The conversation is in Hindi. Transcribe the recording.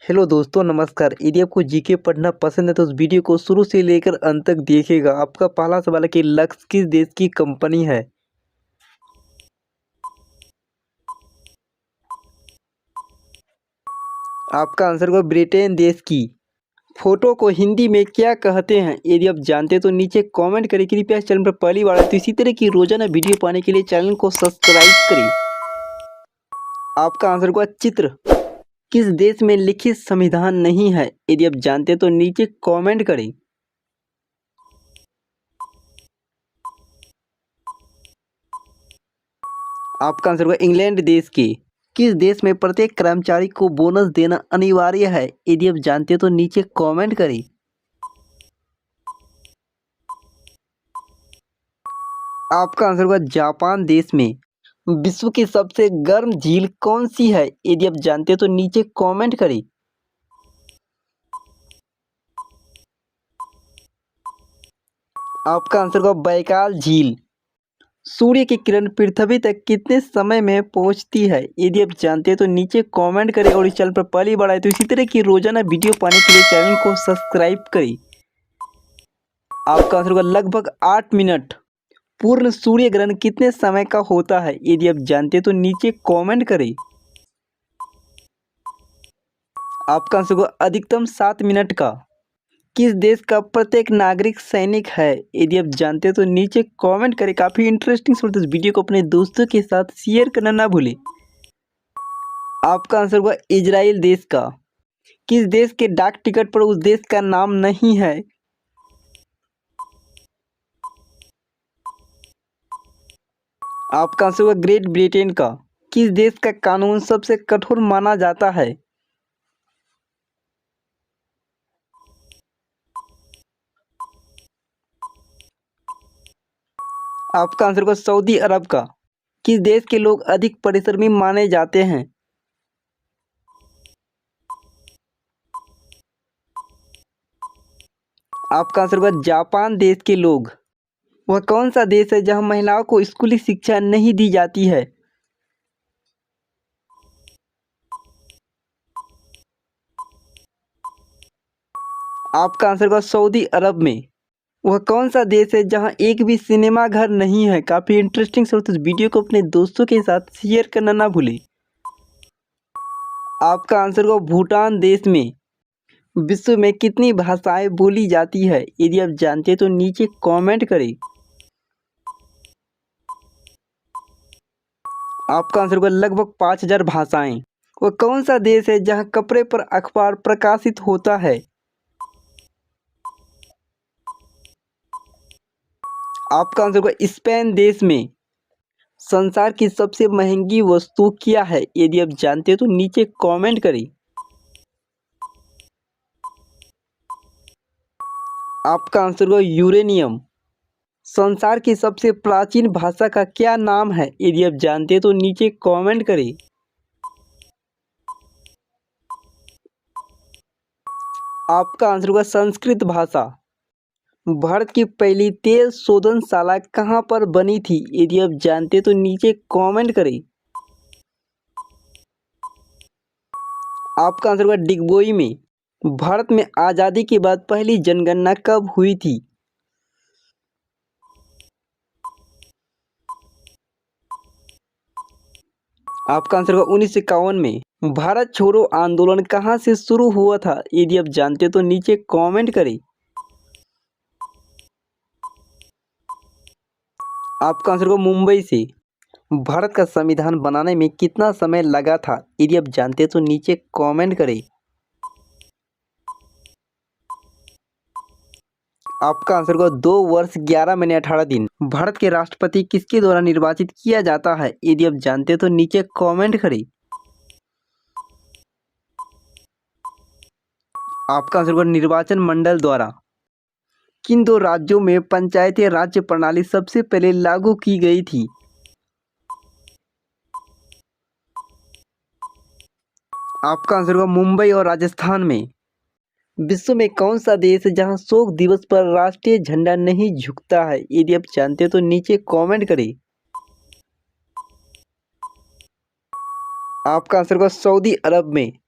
हेलो दोस्तों, नमस्कार। यदि आपको जीके पढ़ना पसंद है तो उस वीडियो को शुरू से लेकर अंत तक देखिएगा। आपका पहला सवाल है कि लक्स किस देश की कंपनी है? आपका आंसर होगा ब्रिटेन देश की। फोटो को हिंदी में क्या कहते हैं? यदि आप जानते हैं तो नीचे कमेंट करें। कृपया चैनल पर पहली बार आए तो इसी तरह की रोजाना वीडियो पाने के लिए चैनल को सब्सक्राइब करें। आपका आंसर होगा चित्र। किस देश में लिखित संविधान नहीं है? यदि आप जानते हैं तो नीचे कमेंट करें। आपका आंसर होगा इंग्लैंड देश की। किस देश में प्रत्येक कर्मचारी को बोनस देना अनिवार्य है? यदि आप जानते हैं तो नीचे कमेंट करें। आपका आंसर होगा जापान देश में। विश्व की सबसे गर्म झील कौन सी है? यदि आप जानते हैं तो नीचे कमेंट करें। आपका आंसर होगा बैकाल झील। सूर्य की किरण पृथ्वी तक कितने समय में पहुंचती है? यदि आप जानते हैं तो नीचे कमेंट करें और इस चैनल पर पहली बार आए तो इसी तरह की रोजाना वीडियो पाने के लिए चैनल को सब्सक्राइब करें। आपका आंसर होगा लगभग 8 मिनट। पूर्ण सूर्य ग्रहण कितने समय का होता है? यदि आप जानते हैं तो नीचे कमेंट करें। आपका आंसर होगा अधिकतम 7 मिनट का। किस देश का प्रत्येक नागरिक सैनिक है? यदि आप जानते हैं तो नीचे कमेंट करें। काफ़ी इंटरेस्टिंग सवाल, तो इस वीडियो को अपने दोस्तों के साथ शेयर करना ना भूलें। आपका आंसर होगा इजराइल देश का। किस देश के डाक टिकट पर उस देश का नाम नहीं है? आपका आंसर होगा ग्रेट ब्रिटेन का। किस देश का कानून सबसे कठोर माना जाता है? आपका आंसर होगा सऊदी अरब का। किस देश के लोग अधिक परिश्रमी माने जाते हैं? आपका आंसर होगा जापान देश के लोग। वह कौन सा देश है जहां महिलाओं को स्कूली शिक्षा नहीं दी जाती है? आपका आंसर होगा सऊदी अरब में। वह कौन सा देश है जहां एक भी सिनेमा घर नहीं है? काफ़ी इंटरेस्टिंग सवाल, तो इस वीडियो को अपने दोस्तों के साथ शेयर करना ना भूलें। आपका आंसर होगा भूटान देश में। विश्व में कितनी भाषाएं बोली जाती है? यदि आप जानते हैं तो नीचे कमेंट करें। आपका आंसर होगा लगभग 5,000 भाषाएं। वह कौन सा देश है जहां कपड़े पर अखबार प्रकाशित होता है? आपका आंसर होगा स्पेन देश में। संसार की सबसे महंगी वस्तु क्या है? यदि आप जानते हैं तो नीचे कमेंट करें। आपका आंसर होगा यूरेनियम। संसार की सबसे प्राचीन भाषा का क्या नाम है? यदि आप जानते हैं तो नीचे कमेंट करें। आपका आंसर होगा संस्कृत भाषा। भारत की पहली तेल शोधनशाला कहाँ पर बनी थी? यदि आप जानते हैं तो नीचे कमेंट करें। आपका आंसर होगा डिगबोई में। भारत में आज़ादी के बाद पहली जनगणना कब हुई थी? आपका आंसर होगा 1951 में। भारत छोड़ो आंदोलन कहाँ से शुरू हुआ था? यदि आप जानते हैं तो नीचे कमेंट करें। आपका आंसर होगा मुंबई से। भारत का संविधान बनाने में कितना समय लगा था? यदि आप जानते हैं तो नीचे कमेंट करें। आपका आंसर होगा 2 वर्ष 11 महीने 18 दिन। भारत के राष्ट्रपति किसके द्वारा निर्वाचित किया जाता है? यदि आप जानते हैं तो नीचे कमेंट करें। आपका आंसर होगा निर्वाचन मंडल द्वारा। किन दो राज्यों में पंचायती राज्य प्रणाली सबसे पहले लागू की गई थी? आपका आंसर होगा मुंबई और राजस्थान में। विश्व में कौन सा देश है जहां शोक दिवस पर राष्ट्रीय झंडा नहीं झुकता है? यदि आप जानते हैं तो नीचे कमेंट करें। आपका आंसर होगा सऊदी अरब में।